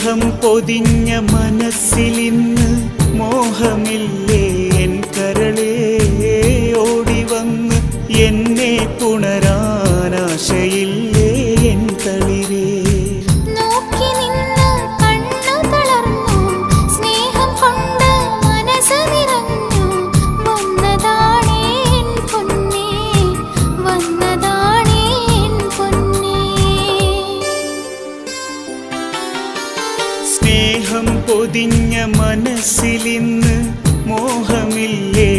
സ്നേഹം പൊതിഞ്ഞ മനസ്സിലിന്ന് മോഹമില്ലേ എൻ കരളേ ഓടിവന്ന് എന്നെ പുണരാനാശയില്ലേ എൻ തളിരേ സ്നേഹം പൊതിഞ്ഞ മനസ്സിലിന്ന് മോഹമില്ലേ